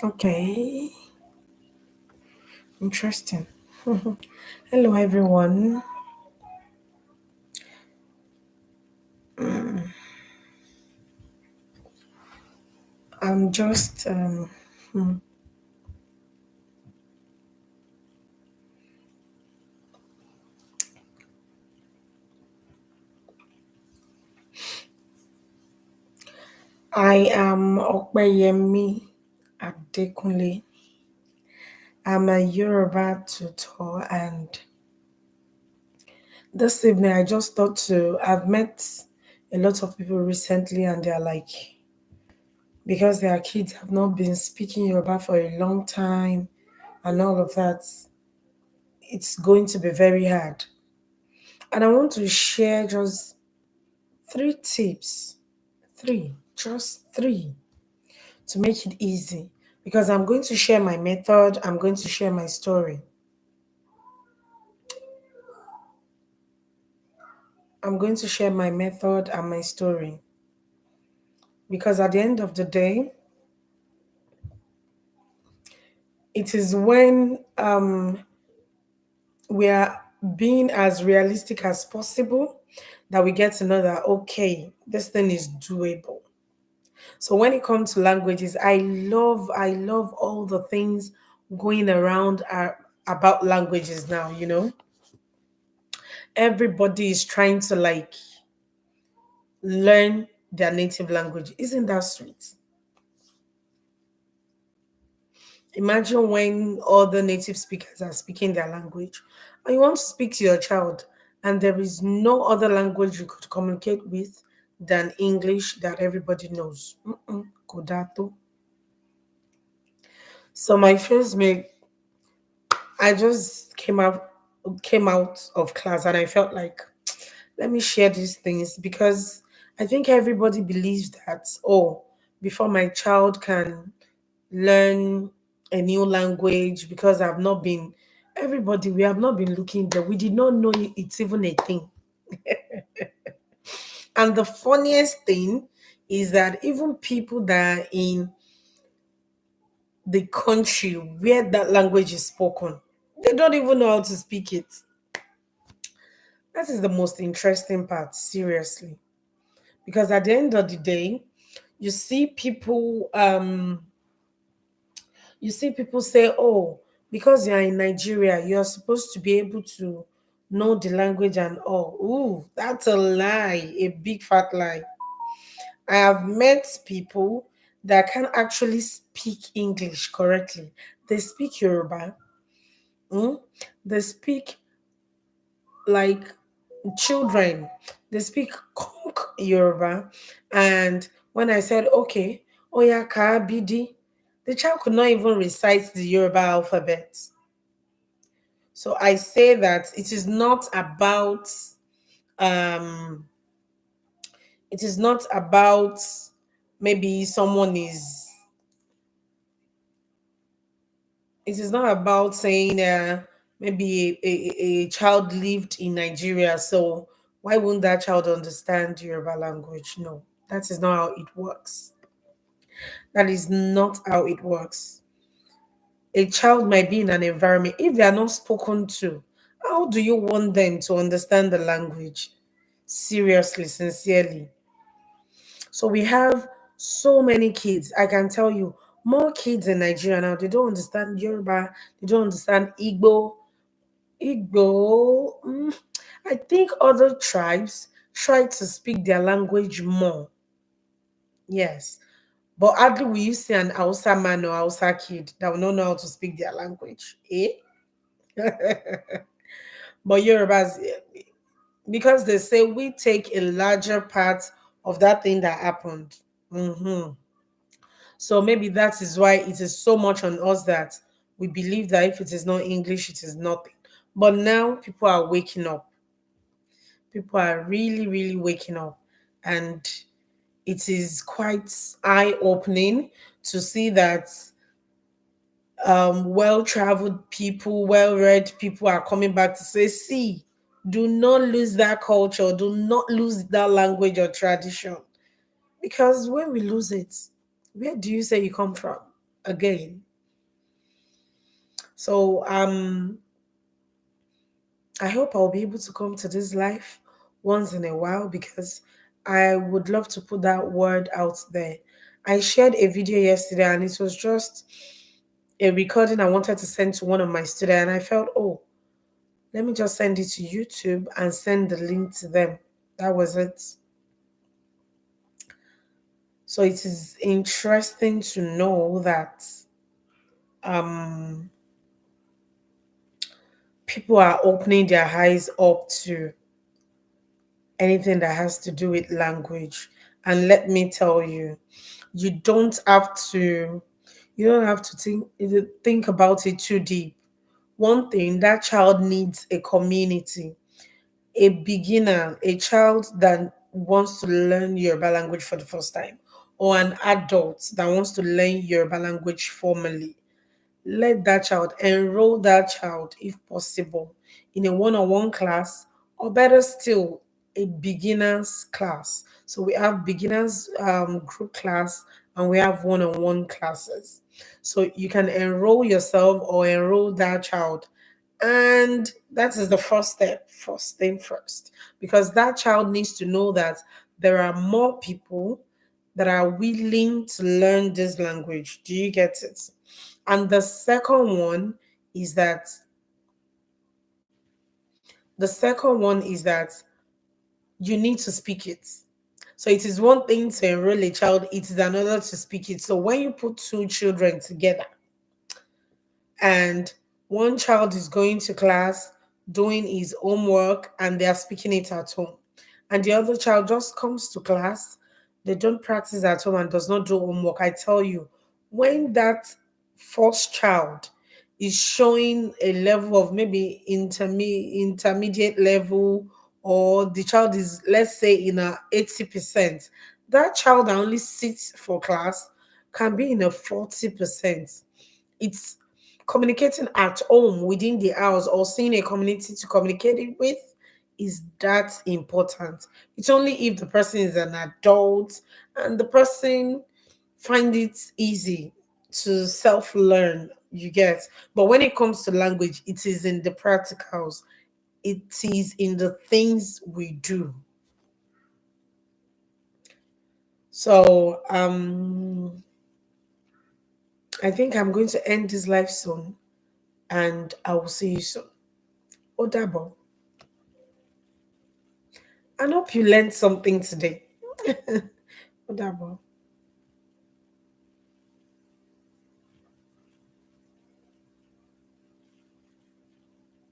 Okay, interesting. Hello, everyone. I'm just, I am Okpeyemi Adekunle. I'm a Yoruba tutor, and this evening I just thought I've met a lot of people recently, and they're like, because their kids have not been speaking Yoruba for a long time and all of that, it's going to be very hard. And I want to share just three tips, just three, to make it easy. Because I'm going to share my method, I'm going to share my story. I'm going to share my method and my story. Because at the end of the day, it is when we are being as realistic as possible that we get to know that, okay, this thing is doable. So when it comes to languages, I love all the things going around about languages now. Everybody is trying to like learn their native language. Isn't that sweet? Imagine when all the native speakers are speaking their language and you want to speak to your child and there is no other language you could communicate with than English that everybody knows. Kodato. So my first mate, I just came out of class and I felt like let me share these things because I think everybody believes that, oh, before my child can learn a new language, because we have not been looking there. We did not know it's even a thing. And the funniest thing is that even people that are in the country where that language is spoken, they don't even know how to speak it. That is the most interesting part, seriously. Because at the end of the day, you see people say, oh, because you're in Nigeria, you're supposed to be able to know the language and all. Ooh, that's a lie, a big fat lie. I have met people that can actually speak English correctly. They speak Yoruba. mm, They speak like children. They speak Konk Yoruba. And when I said, okay, Oya Ka Bidi, the child could not even recite the Yoruba alphabet. So I say that um it is not about maybe someone is it is not about saying maybe a child lived in Nigeria, so why wouldn't that child understand Yoruba language? No, that is not how it works. That is not how it works. A child might be in an environment, if they are not spoken to, how do you want them to understand the language? Seriously, sincerely. So we have so many kids. I can tell you, more kids in Nigeria now, they don't understand Yoruba, they don't understand Igbo. I think other tribes try to speak their language more. Yes. But hardly will you see an Hausa man or Hausa kid that will not know how to speak their language. Eh? But Yorubas, because they say we take a larger part of that thing that happened. Mhm. So maybe that is why it is so much on us that we believe that if it is not English, it is nothing. But now people are waking up. People are really, really waking up. And it is quite eye opening to see that well traveled people, well read people are coming back to say, see, do not lose that culture, do not lose that language or tradition. Because when we lose it, where do you say you come from? again. So I hope I'll be able to come to this life once in a while because I would love to put that word out there. I shared a video yesterday and it was just a recording I wanted to send to one of my students, and I felt, oh, let me just send it to YouTube and send the link to them. That was it. So it is interesting to know that um, people are opening their eyes up to anything that has to do with language. And let me tell you, you don't have to you don't have to think about it too deep. One thing, that child needs a community, a beginner, a child that wants to learn Yoruba language for the first time, or an adult that wants to learn Yoruba language formally. Let that child enroll that child, if possible, in a one-on-one class, or better still, a beginners class. So we have beginners group class and we have one-on-one classes. So you can enroll yourself or enroll that child, and that is the first step, first thing first, because that child needs to know that there are more people that are willing to learn this language. Do you get it? And the second one is that you need to speak it. So it is one thing to enroll a child, it is another to speak it. So when you put two children together, and one child is going to class doing his homework and they are speaking it at home, and the other child just comes to class, they don't practice at home and does not do homework, I tell you, when that first child is showing a level of maybe intermediate level, or the child is, let's say, in a 80%, that child that only sits for class can be in a 40%. It's communicating at home within the house or seeing a community to communicate it with is that important. It's only if the person is an adult and the person find it easy to self-learn, you get. But when it comes to language, it is in the practicals. It is in the things we do. So I think I'm going to end this live soon and I will see you soon. Odabo. I hope you learned something today. Odabo.